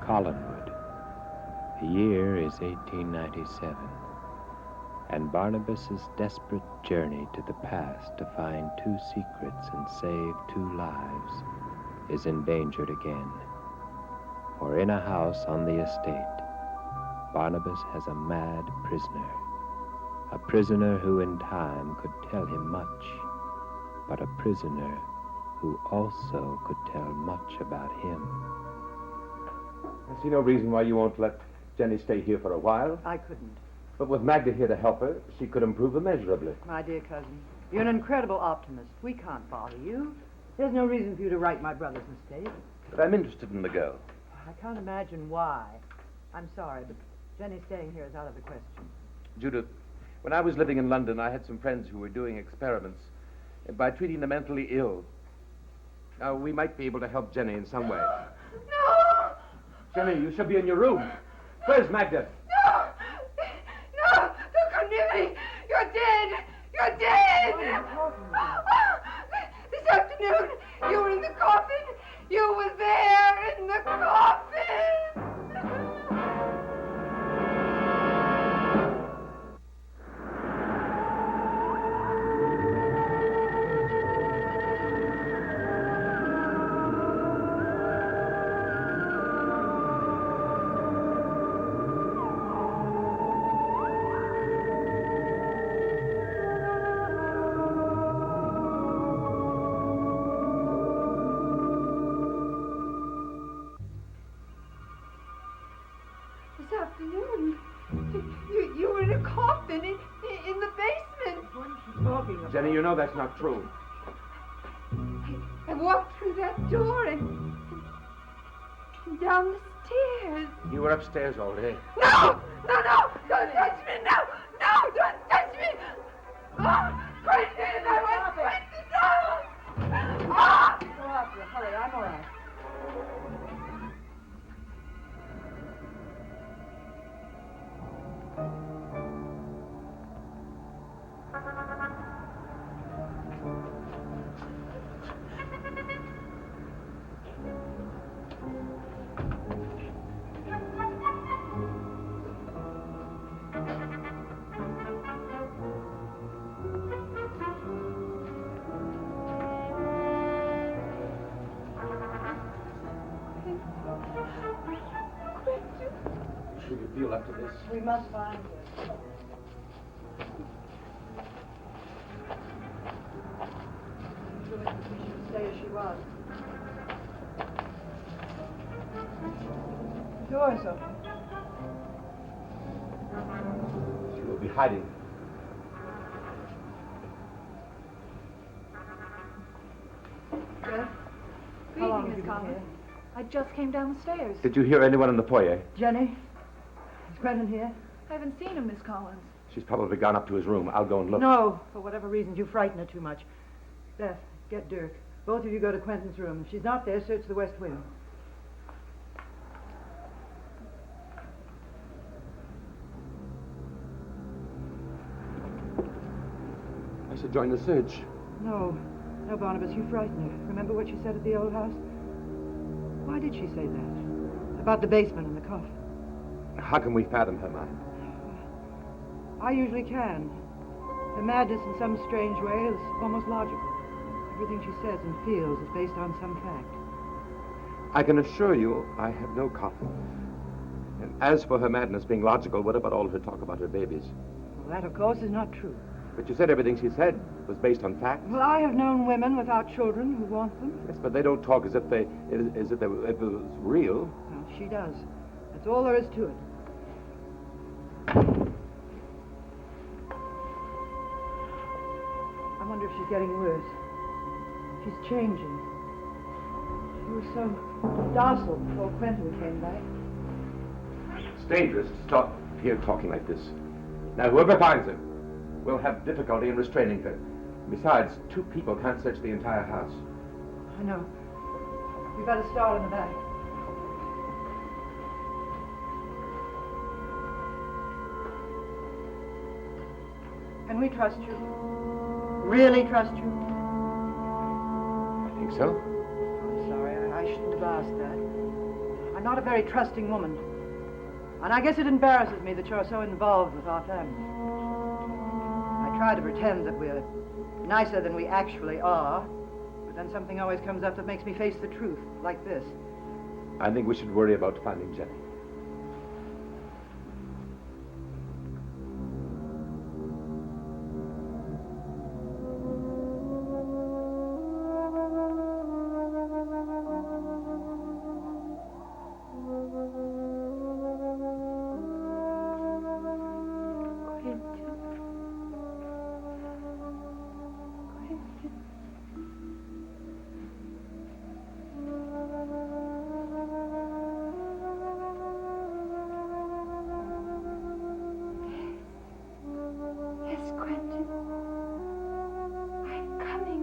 Collinwood. The year is 1897, and Barnabas's desperate journey to the past to find 2 secrets and save 2 lives is endangered again. For in a house on the estate, Barnabas has a mad prisoner who in time could tell him much, but a prisoner who also could tell much about him. I see no reason why you won't let Jenny stay here for a while. I couldn't. But with Magda here to help her, she could improve immeasurably. My dear cousin, you're an incredible optimist. We can't bother you. There's no reason for you to right my brother's mistake. But I'm interested in the girl. I can't imagine why. I'm sorry, but Jenny staying here is out of the question. Judith, when I was living in London, I had some friends who were doing experiments by treating the mentally ill. Now, we might be able to help Jenny in some way. No! Jenny, you should be in your room. Where's Magda? No! No! Don't come near me! You're dead! You're dead! What are you talking about? This afternoon, you were in the coffin. You were there in the coffin. This afternoon, you were in a coffin in the basement. What is she talking about? Jenny, you know that's not true. I walked through that door and down the stairs. You were upstairs all day. No! No, no! Don't touch me! No! No! Don't touch me! Oh, Quentin! I want Quentin! No! Ah! Go after her. Hurry, I'm all right. How should you feel after this? We must find her. Surely we should stay as she was. The door is open. She will be hiding. Jeff? How long Greeting, have you Miss been Collins. here? I just came down the stairs. Did you hear anyone in the foyer? Jenny? Is Quentin here? I haven't seen him, Miss Collins. She's probably gone up to his room. I'll go and look. No, for whatever reason, you frighten her too much. Beth, get Dirk. Both of you go to Quentin's room. If she's not there, search the west wing. I should join the search. No, Barnabas, you frighten her. Remember what she said at the old house? Why did she say that? About the basement and the coffin. How can we fathom her mind? I usually can. Her madness in some strange way is almost logical. Everything she says and feels is based on some fact. I can assure you I have no confidence. And as for her madness being logical, what about all her talk about her babies? Well, that, of course, is not true. But you said everything she said was based on facts. Well, I have known women without children who want them. Yes, but they don't talk as if it was real. Well, she does. That's all there is to it. I wonder if she's getting worse. She's changing. She was so docile before Quentin came back. It's dangerous to stop here talking like this. Now, whoever finds her will have difficulty in restraining her. Besides, 2 people can't search the entire house. I know. We better start in the back. Can we trust you? Really trust you? I think so. I'm sorry. I shouldn't have asked that. I'm not a very trusting woman. And I guess it embarrasses me that you're so involved with our family. I try to pretend that we're nicer than we actually are, but then something always comes up that makes me face the truth, like this. I think we should worry about finding Jenny. Yes, Quentin. I'm coming.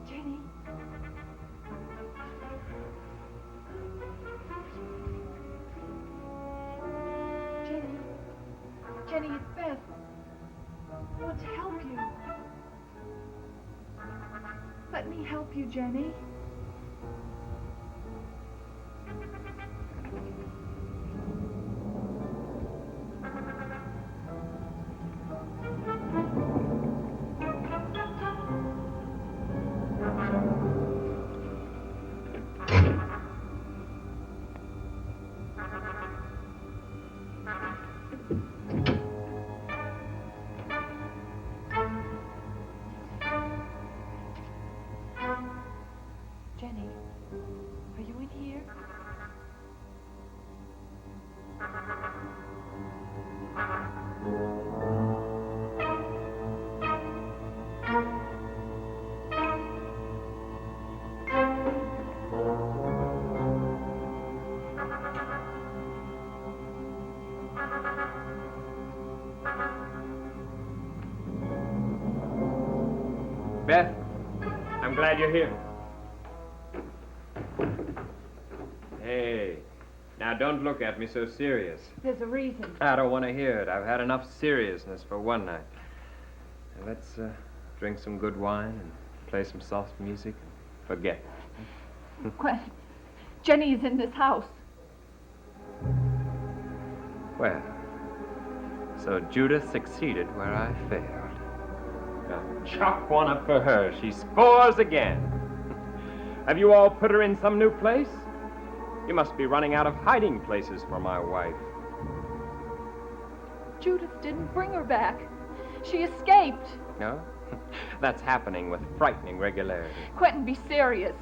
Jenny. Jenny. Jenny, it's Beth. I want to help you. Let me help you, Jenny. Jenny, are you in here? Beth, I'm glad you're here. Hey, now don't look at me so serious. There's a reason. I don't want to hear it. I've had enough seriousness for one night. Now let's drink some good wine and play some soft music and forget. Quentin, Jenny is in this house. Well, so Judith succeeded where I failed. Now, chalk one up for her. She scores again. Have you all put her in some new place? You must be running out of hiding places for my wife. Judith didn't bring her back. She escaped. No? That's happening with frightening regularity. Quentin, be serious.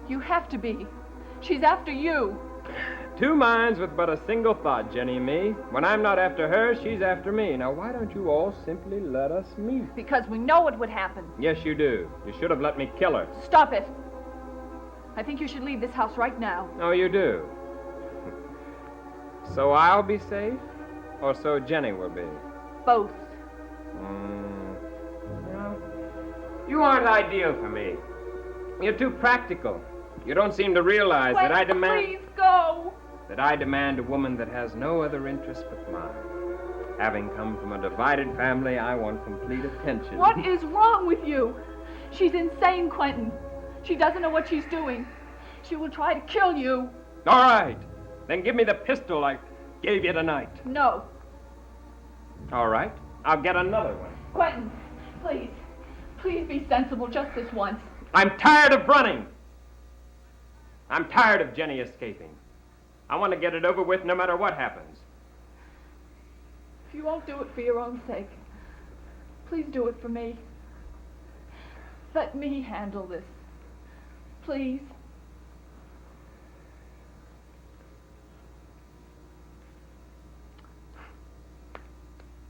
You have to be. She's after you. Two minds with but a single thought, Jenny and me. When I'm not after her, she's after me. Now, why don't you all simply let us meet? Because we know what would happen. Yes, you do. You should have let me kill her. Stop it. I think you should leave this house right now. Oh, you do? So I'll be safe, or so Jenny will be? Both. Well, you aren't ideal for me. You're too practical. You don't seem to realize that I demand... Please go. That I demand a woman that has no other interest but mine. Having come from a divided family, I want complete attention. What is wrong with you? She's insane, Quentin. She doesn't know what she's doing. She will try to kill you. All right. Then give me the pistol I gave you tonight. No. All right. I'll get another one. Quentin, please. Please be sensible just this once. I'm tired of running. I'm tired of Jenny escaping. I want to get it over with no matter what happens. If you won't do it for your own sake, please do it for me. Let me handle this. Please.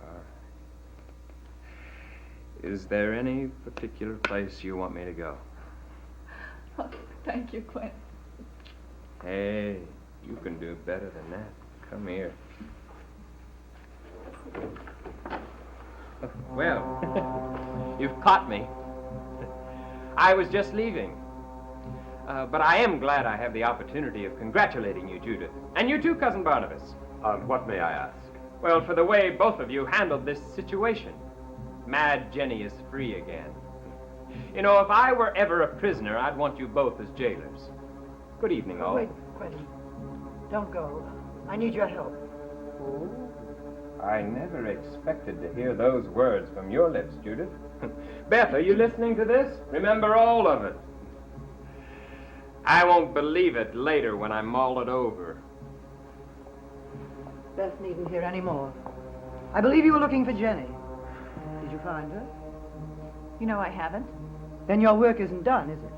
All right. Is there any particular place you want me to go? I'll Thank you, Quint. Hey, you can do better than that. Come here. Well, you've caught me. I was just leaving. But I am glad I have the opportunity of congratulating you, Judith. And you too, Cousin Barnabas. What may I ask? Well, for the way both of you handled this situation. Mad Jenny is free again. You know, if I were ever a prisoner, I'd want you both as jailers. Good evening, all. Wait, Quentin. Don't go. I need your help. I never expected to hear those words from your lips, Judith. Beth, are you listening to this? Remember all of it. I won't believe it later when I mull it over. Beth needn't hear any more. I believe you were looking for Jenny. Did you find her? You know I haven't. Then your work isn't done, is it?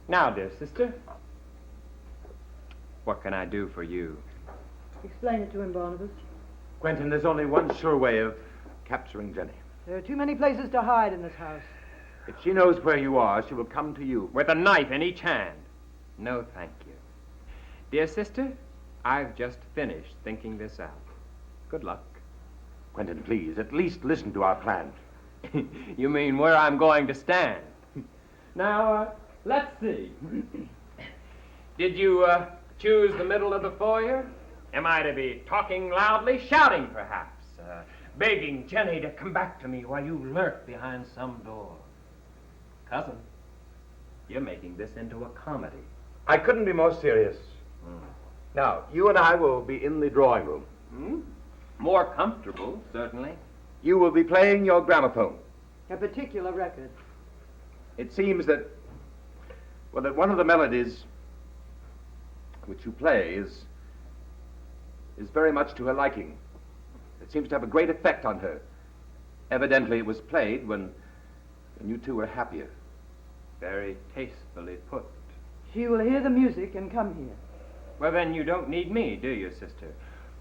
Now, dear sister, what can I do for you? Explain it to him, Barnabas. Quentin, there's only one sure way of capturing Jenny. There are too many places to hide in this house. If she knows where you are, she will come to you. With a knife in each hand. No, thank you. Dear sister, I've just finished thinking this out. Good luck. Quentin, please, at least listen to our plan. You mean where I'm going to stand? Now, let's see. Did you choose the middle of the foyer? Am I to be talking loudly, shouting perhaps, begging Jenny to come back to me while you lurk behind some door? Cousin, you're making this into a comedy. I couldn't be more serious. Now, you and I will be in the drawing room. More comfortable, certainly. You will be playing your gramophone. A particular record. It seems that, well, that one of the melodies which you play is very much to her liking. It seems to have a great effect on her. Evidently it was played when you two were happier. Very tastefully put. She will hear the music and come here. Well, then you don't need me, do you, sister?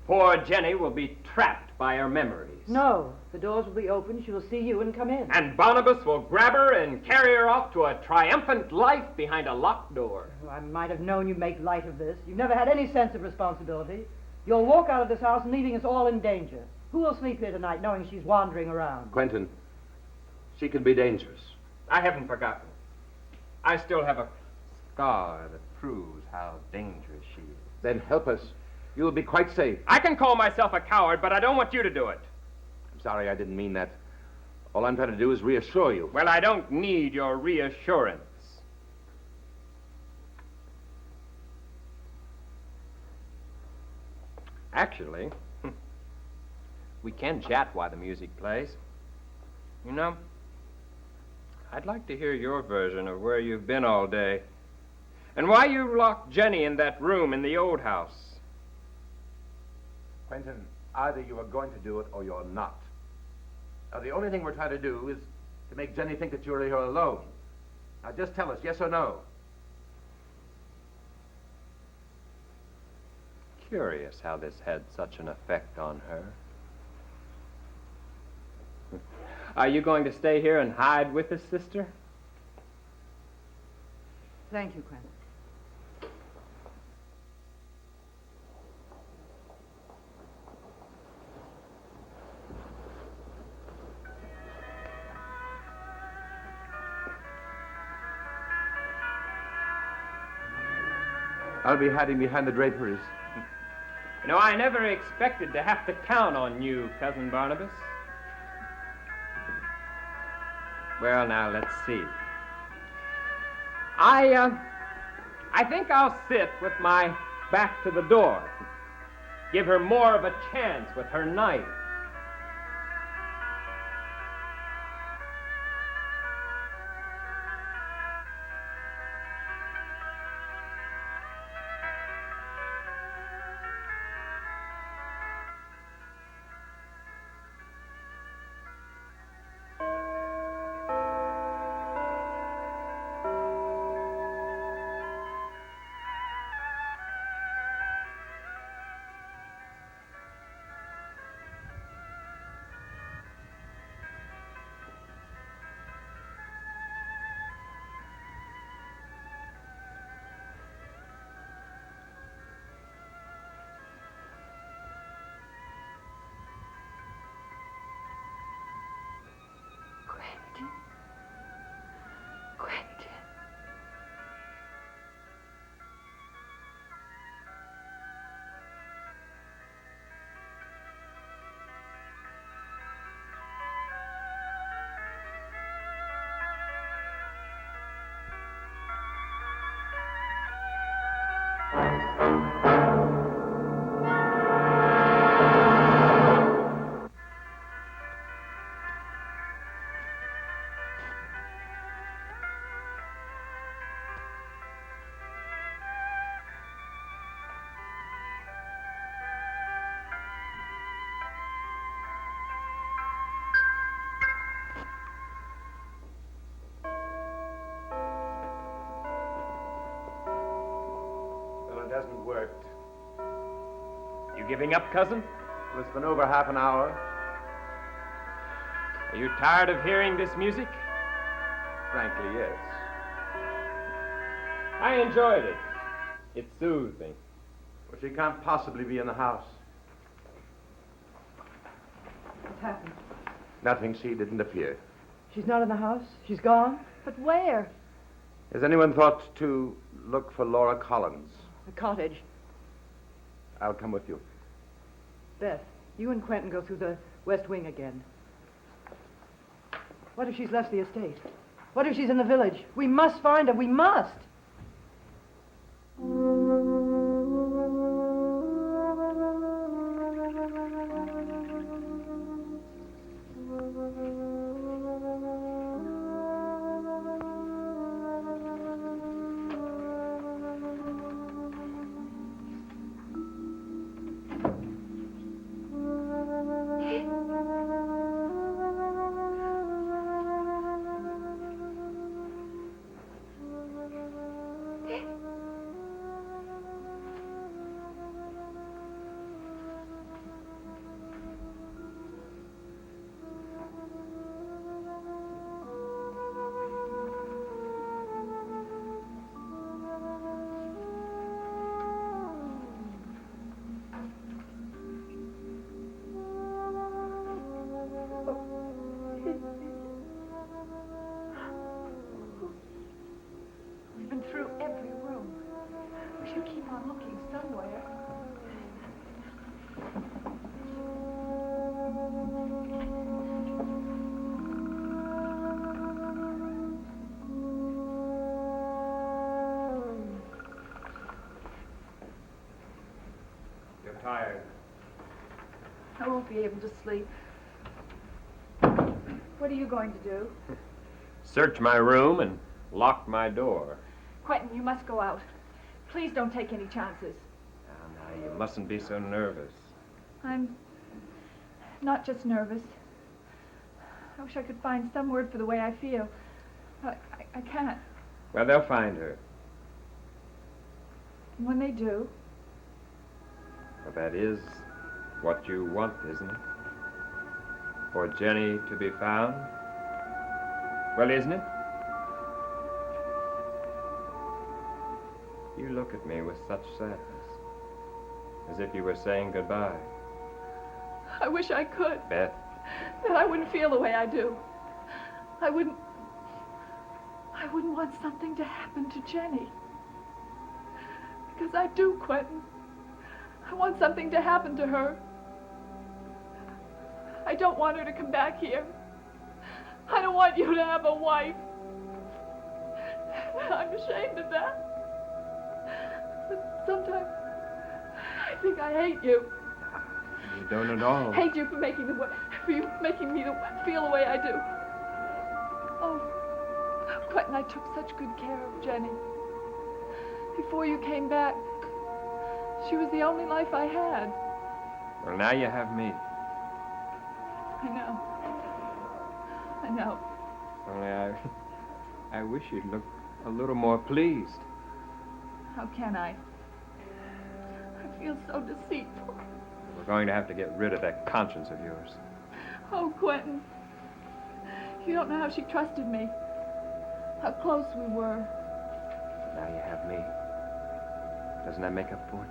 Poor Jenny will be trapped by her memories. No, the doors will be open. She will see you and come in. And Barnabas will grab her and carry her off to a triumphant life behind a locked door. Oh, I might have known you'd make light of this. You've never had any sense of responsibility. You'll walk out of this house leaving us all in danger. Who will sleep here tonight knowing she's wandering around? Quentin, she can be dangerous. I haven't forgotten. I still have a scar that proves how dangerous she is. Then help us. You will be quite safe. I can call myself a coward, but I don't want you to do it. I'm sorry, I didn't mean that. All I'm trying to do is reassure you. Well, I don't need your reassurance. Actually, we can chat while the music plays. You know, I'd like to hear your version of where you've been all day and why you locked Jenny in that room in the old house. Quentin, either you are going to do it or you're not. Now, the only thing we're trying to do is to make Jenny think that you're here alone. Now, just tell us, yes or no. Curious how this had such an effect on her. Are you going to stay here and hide with us, sister? Thank you, Quentin. I'll be hiding behind the draperies. You know, I never expected to have to count on you, Cousin Barnabas. Well, now, let's see. I think I'll sit with my back to the door. Give her more of a chance with her knife. It hasn't worked. You giving up, cousin? Well, it's been over half an hour. Are you tired of hearing this music? Frankly, yes. I enjoyed it. It soothed me. But she can't possibly be in the house. What's happened? Nothing. She didn't appear. She's not in the house? She's gone? But where? Has anyone thought to look for Laura Collins? The cottage. I'll come with you. Beth, you and Quentin go through the west wing again. What if she's left the estate? What if she's in the village? We must find her. We must. We've been through every room. We should keep on looking somewhere. You're tired. I won't be able to sleep. What are you going to do? Search my room and lock my door. Quentin, you must go out. Please don't take any chances. Now, you mustn't be so nervous. I'm not just nervous. I wish I could find some word for the way I feel. I can't. Well, they'll find her. And when they do, Well, that is what you want, isn't it? For Jenny to be found? Well, isn't it? You look at me with such sadness, as if you were saying goodbye. I wish I could. Beth, Then I wouldn't feel the way I do. I wouldn't want something to happen to Jenny. Because I do, Quentin. I want something to happen to her. I don't want her to come back here. I don't want you to have a wife. I'm ashamed of that. But sometimes I think I hate you. you don't at all. Hate you for making me feel the way I do. Oh, Quentin, I took such good care of Jenny. Before you came back, she was the only life I had. Well, now you have me. I know. I know. Only I wish you'd look a little more pleased. How can I? I feel so deceitful. We're going to have to get rid of that conscience of yours. Oh, Quentin. You don't know how she trusted me. How close we were. Now you have me. Doesn't that make up for it?